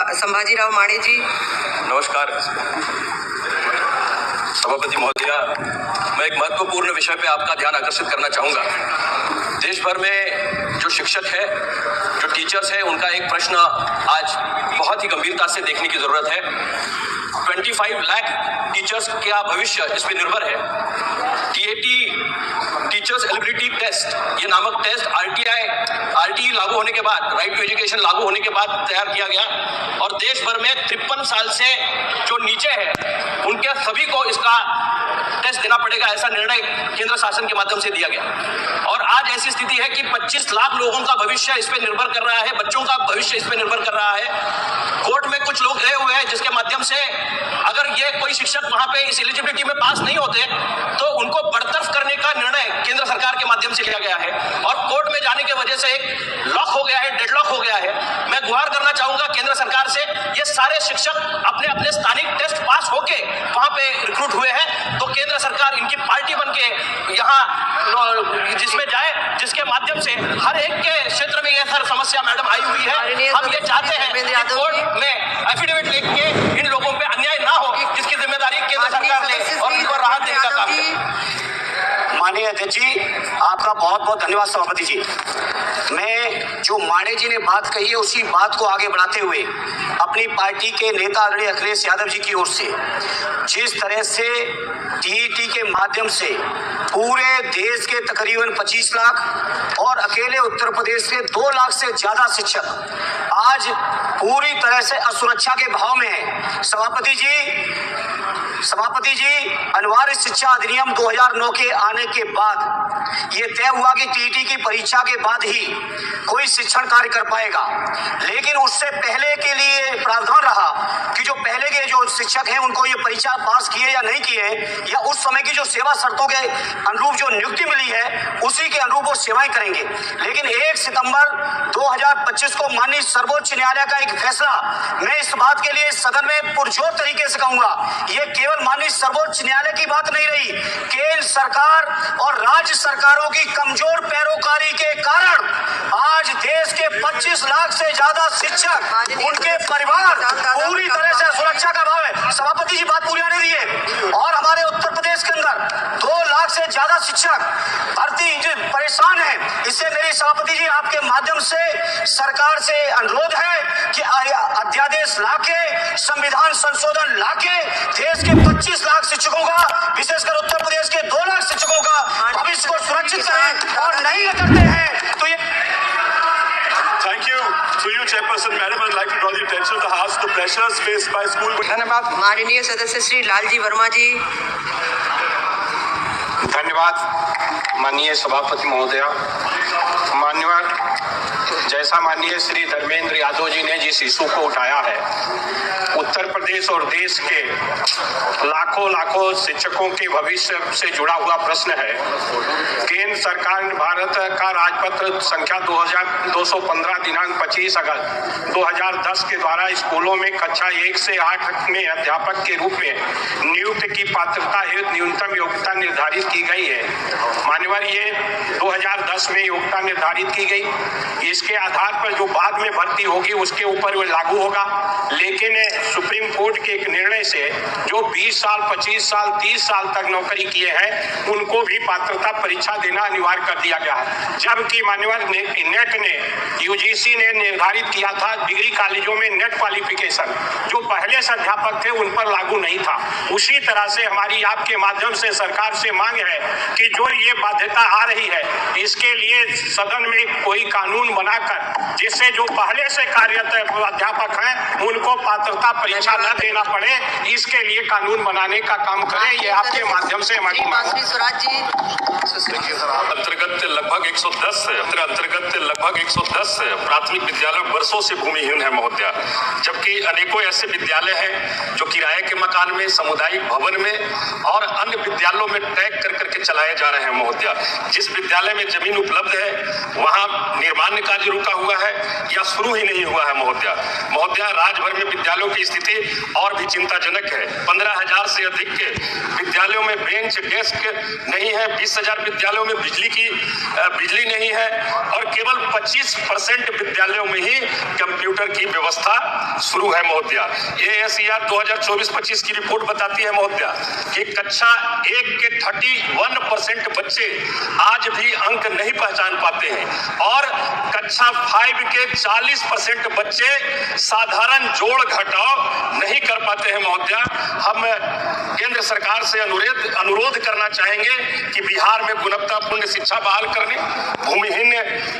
संभाजीराव माने जी। नमस्कार सभापति महोदया, मैं एक महत्वपूर्ण विषय पे आपका ध्यान आकर्षित करना चाहूंगा। देश भर में जो शिक्षक है, जो टीचर्स है, उनका एक प्रश्न आज बहुत ही गंभीरता से देखने की जरूरत है। 25 लाख टीचर्स का भविष्य इस पे निर्भर है। TAT टीचर्स एलिजिबिलिटी टेस्ट, ये नामक टेस्ट RTI लागू होने के बाद, राइट टू एजुकेशन लागू होने के बाद तैयार किया गया और देश भर में 53 साल से जो नीचे है उनके सभी को इसका टेस्ट देना पड़ेगा, ऐसा निर्णय केंद्र शासन के माध्यम से दिया गया। और आज ऐसी स्थिति है कि 25 लाख लोगों का भविष्य इस पे निर्भर कर रहा है, बच्चों का भविष्य इस पे निर्भर कर रहा है। कोर्ट में कुछ लोग गए हुए हैं जिसके माध्यम से अगर ये कोई शिक्षक वहां पे इस एलिजिबिलिटी में पास नहीं होते तो उनको बरतरफ करने का निर्णय केंद्र सरकार के माध्यम से लिया गया है और कोर्ट में जाने की वजह से एक लॉक हो गया है, डेडलॉक हो गया है। मैं गुहार करना चाहूंगा केंद्र सरकार से, ये सारे शिक्षक अपने अपने स्थानिक टेस्ट पास होके वहां पे रिक्रूट हुए हैं, तो केंद्र सरकार इनकी पार्टी बन के यहाँ जिसमें जाए, जिसके माध्यम से हर एक के क्षेत्र में यह हर समस्या मैडम आई हुई है। हम ये चाहते हैं कि कोर्ट में एफिडेविट लिख के इन लोगों पे अन्याय ना हो, जिसकी जिम्मेदारी केंद्र सरकार ले और उनको राहत देने का काम करे। माननीय अध्यक्ष जी, आपका बहुत बहुत धन्यवाद। सभापति जी, मैं जो माड़े जी ने बात कही है उसी बात को आगे बढ़ाते हुए अपनी पार्टी के नेता आदरणीय अखिलेश यादव जी की ओर से जिस तरह से TET के माध्यम से पूरे देश के तकरीबन 25 लाख और अकेले उत्तर प्रदेश के 2 लाख से ज्यादा शिक्षक आज पूरी तरह से असुरक्षा के भाव में है। सभापति जी, अनिवार्य शिक्षा अधिनियम 2009 के आने के बाद ये तय हुआ कि TET की परीक्षा के बाद ही कोई शिक्षण कार्य कर पाएगा, लेकिन उससे पहले के लिए प्रावधान रहा कि जो पहले के जो शिक्षक हैं उनको ये परीक्षा पास किए या नहीं किए, या उस समय की जो सेवा शर्तों के अनुरूप जो नियुक्ति मिली है उसी के अनुरूप वो सेवाएं करेंगे। लेकिन 1 सितंबर 2025 को माननीय सर्वोच्च न्यायालय का एक फैसला, मैं इस बात के लिए सदन में पुरजोर तरीके से कहूंगा, ये केवल माननीय सर्वोच्च न्यायालय की बात नहीं रही, केंद्र सरकार और राज्य सरकारों की कमजोर पैरोकारी के कारण आज देश के 25 लाख से ज्यादा शिक्षक, उनके परिवार पूरी तरह से सुरक्षा का भाव है। सभापति जी, बात पूरी आने दिए। और हमारे उत्तर प्रदेश के अंदर 2 लाख से ज्यादा शिक्षक भर्ती परेशान है। इससे मेरी सभापति जी आपके माध्यम से सरकार से अनुरोध है कि अध्यादेश लाके, संविधान संशोधन लाके देश के 25 लाख शिक्षकों का, विशेषकर उत्तर प्रदेश के 2 लाख शिक्षकों का भविष्य को सुरक्षित करें और नहीं करते हैं तो ये। Thank you. Through you, Chairperson, Madam, I'd like to draw the attention of the House to the pressures faced by school. धन्यवाद। माननीय सदस्य श्री लालजी वर्मा जी। धन्यवाद माननीय सभापति महोदया। मान्यवर, जैसा माननीय श्री धर्मेंद्र यादव जी ने जिस इशू को उठाया है, उत्तर प्रदेश और देश के लाखों शिक्षकों के भविष्य से जुड़ा हुआ प्रश्न है। केंद्र सरकार ने भारत का राजपत्र संख्या 2215 दिनांक 25 अगस्त 2010 के द्वारा स्कूलों में कक्षा 1 से 8 में अध्यापक के रूप में नियुक्त की पात्रता हेतु न्यूनतम योग्यता निर्धारित की गई है। मान्यवर, ये 2010 में योग्यता निर्धारित की गई, इसके आधार पर जो बाद में भर्ती होगी उसके ऊपर वो लागू होगा। लेकिन सुप्रीम कोर्ट के एक निर्णय से जो 20 साल, 25 साल, 30 साल तक नौकरी किए हैं उनको भी पात्रता परीक्षा देना अनिवार्य कर दिया गया है। जबकि मान्यवर नेट ने, UGC ने निर्धारित किया था डिग्री कॉलेजों में नेट क्वालिफिकेशन जो पहले से अध्यापक थे उन पर लागू नहीं था। उसी तरह से हमारी आपके माध्यम से सरकार से मांग है कि जो ये बाध्यता आ रही है इसके लिए सदन में कोई कानून बनाकर जिससे जो पहले से कार्यरत अध्यापक हैं उनको पात्रता परीक्षा न देना पड़े, इसके लिए कानून बनाने का काम करें। ये आपके माध्यम से हमारी मांग है। अंतर्गत लगभग 110 प्राथमिक विद्यालय वर्षों से भूमिहीन है महोदया, जबकि अनेकों ऐसे विद्यालय हैं जो किराए के मकान में, सामुदायिक भवन में और अन्य विद्यालयों में टैग कर करके चलाए जा रहे हैं महोदया। जिस विद्यालय में जमीन उपलब्ध है वहां निर्माण कामकाज रुका हुआ है या शुरू ही नहीं हुआ है महोदया। महोदया, राज्य भर में विद्यालयों की स्थिति और भी चिंताजनक है। 15,000 से अधिक के विद्यालयों में बेंच डेस्क नहीं है, 20,000 विद्यालयों में बिजली नहीं है और केवल 25% विद्यालयों में ही कंप्यूटर की व्यवस्था शुरू है महोदया। ASER 2024-25 की रिपोर्ट बताती है महोदया कि कक्षा 1 के 31% बच्चे आज भी अंक नहीं पहचान पाते हैं और कक्षा 5 के 40% बच्चे साधारण जोड़ घटाव नहीं कर पाते हैं महोदया। हम केंद्र सरकार से अनुरोध करना चाहेंगे कि बिहार में गुणवत्तापूर्ण शिक्षा बहाल करने, भूमिहीन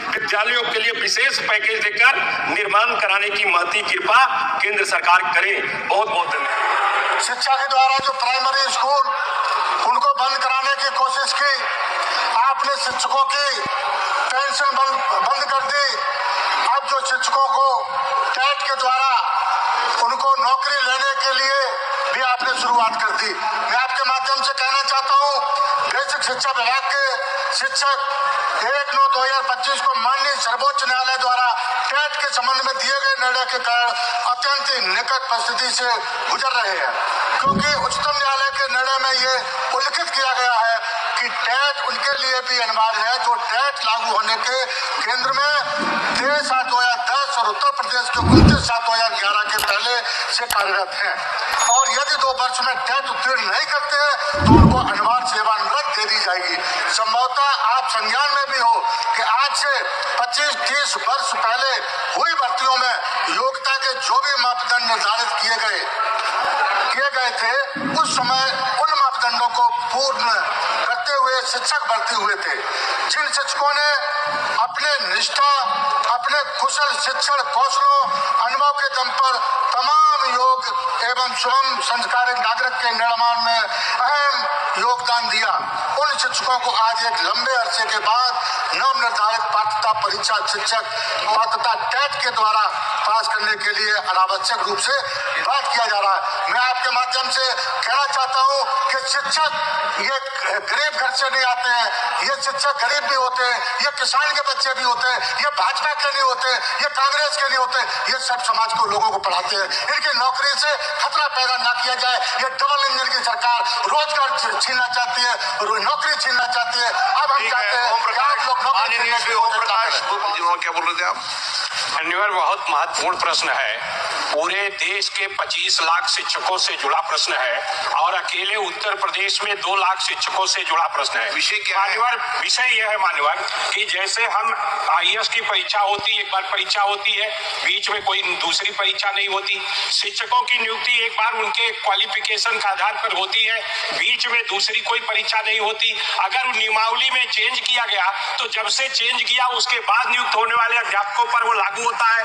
विद्यालयों के लिए विशेष पैकेज देकर निर्माण कराने की महती कृपा केंद्र सरकार करे। बहुत बहुत धन्यवाद। शिक्षा के द्वारा जो प्राइमरी स्कूल उनको बंद कराने की कोशिश की, आपने शिक्षकों की पेंशन बंद कर दी। अब जो शिक्षकों को टेट के द्वारा उनको नौकरी लेने के लिए भी आपने शुरुआत कर दी। मैं आपके माध्यम से कहना चाहता हूं, बेसिक शिक्षा विभाग के शिक्षक 1/9/2025 को माननीय सर्वोच्च न्यायालय द्वारा टेट के संबंध में दिए गए निर्णय के कारण अत्यंत ही निकट परिस्थिति से गुजर रहे हैं, क्योंकि उच्चतम न्यायालय के निर्णय में ये उल्लिखित किया गया है कि टेट उनके लिए भी अनिवार्य है जो टेट लागू होने के केंद्र में 23/7/2010 और उत्तर प्रदेश के 29/7/2011 के पहले से कार्यरत हैं और यदि 2 वर्ष में टेट उत्तीर्ण नहीं करते हैं तो उनको अनिवार्य सेवानिवृत्ति दे दी जाएगी। संभवतः आप संज्ञान में भी हो कि आज से 25-30 वर्ष पहले हुई भर्तियों में योग्यता के जो भी मापदंड निर्धारित किए गए थे, उस समय उन मापदंडों को पूर्ण करते हुए शिक्षक भर्ती हुए थे। जिन शिक्षकों ने अपने निष्ठा, अपने कुशल शिक्षण कौशलों, अनुभव के दम पर तमाम योग एवं स्वयं संस्कारिक नागरिक के निर्माण में अहम योगदान दिया, उन शिक्षकों को आज एक लंबे अरसे के बाद नव निर्धारित पात्रता परीक्षा शिक्षक पात्रता टेट के द्वारा पास करने के लिए अनावश्यक रूप से बात किया जा रहा है। मैं आपके माध्यम से कहना चाहता हूं कि शिक्षक ये गरीब घर से नहीं आते हैं, ये शिक्षक गरीब भी होते हैं, ये किसान के बच्चे भी होते हैं, ये भाजपा के नहीं होते, ये कांग्रेस के नहीं होते, ये सब समाज को लोगों को पढ़ाते हैं। इनकी नौकरी से खतरा पैदा ना किया जाए। ये डबल इंजन की सरकार रोजगार छीनना चाहती है, नौकरी छीनना चाहती है। अब हम चाहते हैं कि आप लोग नौकरी क्या बोल रहे थे आप? धन्यवाद। बहुत महत्वपूर्ण प्रश्न है, पूरे देश के 25 लाख शिक्षकों से जुड़ा प्रश्न है और अकेले उत्तर प्रदेश में 2 लाख शिक्षकों से जुड़ा प्रश्न है। विषय क्या है? मान्यवर, विषय यह है मान्यवर कि जैसे हम IAS की परीक्षा होती, एक बार परीक्षा होती है, बीच में कोई दूसरी परीक्षा नहीं होती। शिक्षकों की नियुक्ति एक बार उनके क्वालिफिकेशन के आधार पर होती है, बीच में दूसरी कोई परीक्षा नहीं होती। अगर नियमावली में चेंज किया गया तो जब से चेंज किया उसके बाद नियुक्त होने वाले अध्यापकों पर वो लागू होता है।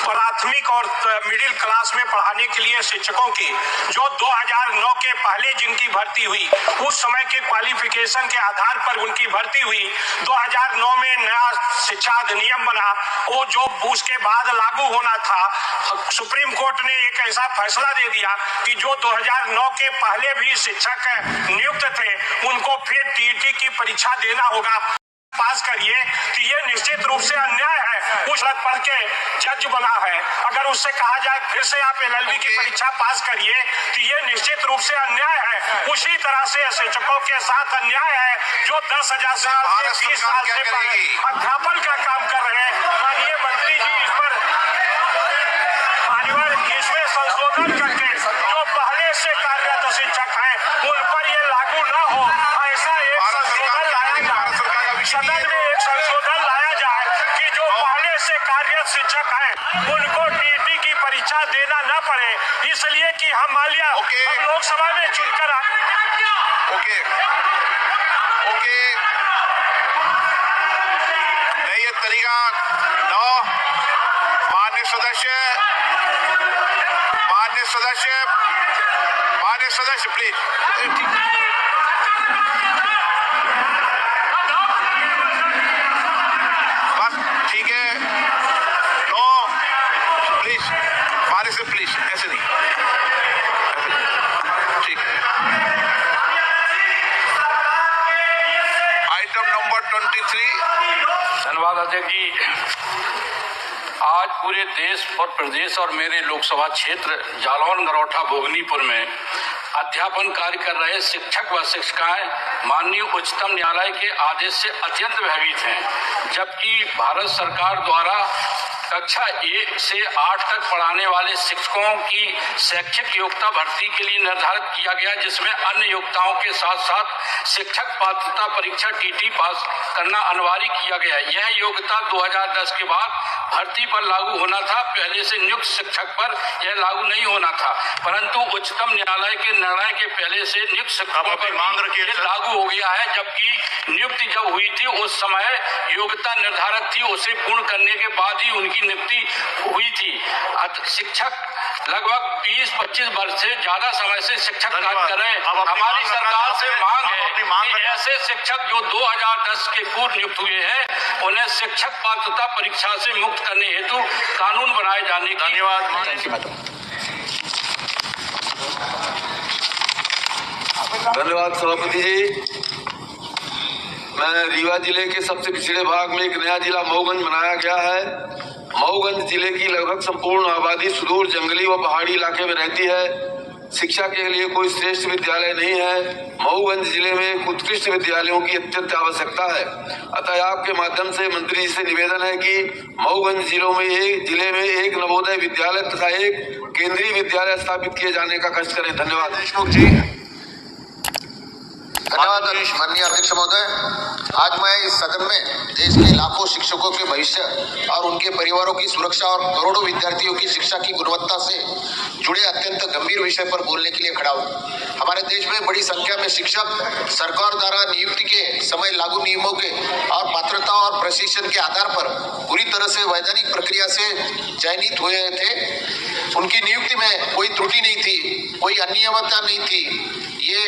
प्राथमिक और मिडिल क्लास में पढ़ाने के लिए शिक्षकों की जो 2009 के पहले जिनकी भर्ती हुई, उस समय के क्वालिफिकेशन के आधार पर उनकी भर्ती हुई। 2009 में नया शिक्षा अधिनियम बना, वो जो उसके बाद लागू होना था, सुप्रीम कोर्ट ने एक ऐसा फैसला दे दिया कि जो 2009 के पहले भी शिक्षक नियुक्त थे उनको फिर TET की परीक्षा देना होगा, पास करिए। तो ये निश्चित रूप से अन्याय है। उस पद पर के जज बना है, अगर उससे कहा जाए फिर से आप LLB की परीक्षा पास करिए तो ये निश्चित रूप से अन्याय है। उसी तरह से शिक्षकों के साथ अन्याय है जो 10,000 साल से 20 साल से अध्यापन का काम कर रहे हैं। माननीय मंत्री जी इस पर इसमें संशोधन करके जो पहले से कार्यरत शिक्षक हैं उन पर ये लागू न हो, ऐसा एक संशोधन लाया जाए, सदन में एक संशोधन लाया जाए कि जो पहले से कार्यरत शिक्षक हैं उनको TET की परीक्षा देना न पड़े, इसलिए कि हम मान लिया हम लोकसभा में चुनकर नहीं ये तरीका नो। मान्य सदस्य प्लीज। बस ठीक है, नो प्लीज, मान्य से प्लीज, ऐसे नहीं, ठीक है। Item number 23। धन्यवाद अध्यक्ष जी। आज पूरे देश और प्रदेश और मेरे लोकसभा क्षेत्र जालौन, नरोठा, भोगनीपुर में अध्यापन कार्य कर रहे शिक्षक व शिक्षिकाएं माननीय उच्चतम न्यायालय के आदेश से अत्यंत भयभीत हैं, जबकि भारत सरकार द्वारा कक्षा 1 से 8 तक पढ़ाने वाले शिक्षकों की शैक्षिक योग्यता भर्ती के लिए निर्धारित किया गया, जिसमें अन्य योग्यताओं के साथ साथ शिक्षक पात्रता परीक्षा टीटी पास करना अनिवार्य किया गया। यह योग्यता 2010 के बाद भर्ती पर लागू होना था, पहले से नियुक्त शिक्षक पर यह लागू नहीं होना था, परंतु उच्चतम न्यायालय के निर्णय के पहले से नियुक्त शिक्षकों पर यह लागू हो गया है। जबकि नियुक्ति जब हुई थी उस समय योग्यता निर्धारित थी, उसे पूर्ण करने के बाद ही उनकी नियुक्ति हुई थी। शिक्षक लगभग 20-25 वर्ष से ज्यादा समय से शिक्षक कार्य कर रहे हैं। हमारी सरकार से मांग है कि ऐसे शिक्षक जो 2010 के पूर्व नियुक्त हुए हैं उन्हें शिक्षक पात्रता परीक्षा से मुक्त करने हेतु कानून बनाए जाने की धन्यवाद सभापति जी। मैं रीवा जिले के सबसे पिछड़े भाग में एक नया जिला मऊगंज बनाया गया है। मऊगंज जिले की लगभग संपूर्ण आबादी सुदूर जंगली व पहाड़ी इलाके में रहती है। शिक्षा के लिए कोई श्रेष्ठ विद्यालय नहीं है। मऊगंज जिले में उत्कृष्ट विद्यालयों की अत्यंत आवश्यकता है। अतः आपके माध्यम से मंत्री जी से निवेदन है कि मऊगंज जिले में एक नवोदय विद्यालय तथा एक केंद्रीय विद्यालय स्थापित किए जाने का कष्ट करें। धन्यवाद। देशमुख जी। धन्यवाद माननीय अध्यक्ष महोदय। आज मैं इस सदन में देश के लाखों शिक्षकों के भविष्य और उनके परिवारों की सुरक्षा और करोड़ों विद्यार्थियों की शिक्षा की गुणवत्ता से जुड़े अत्यंत गंभीर विषय पर बोलने के लिए खड़ा हूँ। हमारे देश में बड़ी संख्या में शिक्षक सरकार द्वारा नियुक्ति के समय लागू नियमों के और पात्रता और प्रशिक्षण के आधार पर पूरी तरह से वैधानिक प्रक्रिया से चयनित हुए थे। उनकी नियुक्ति में कोई त्रुटि नहीं थी, कोई अनियमितता नहीं थी। ये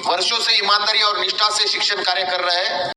वर्षों से ईमानदारी और निष्ठा से शिक्षण कार्य कर रहे हैं।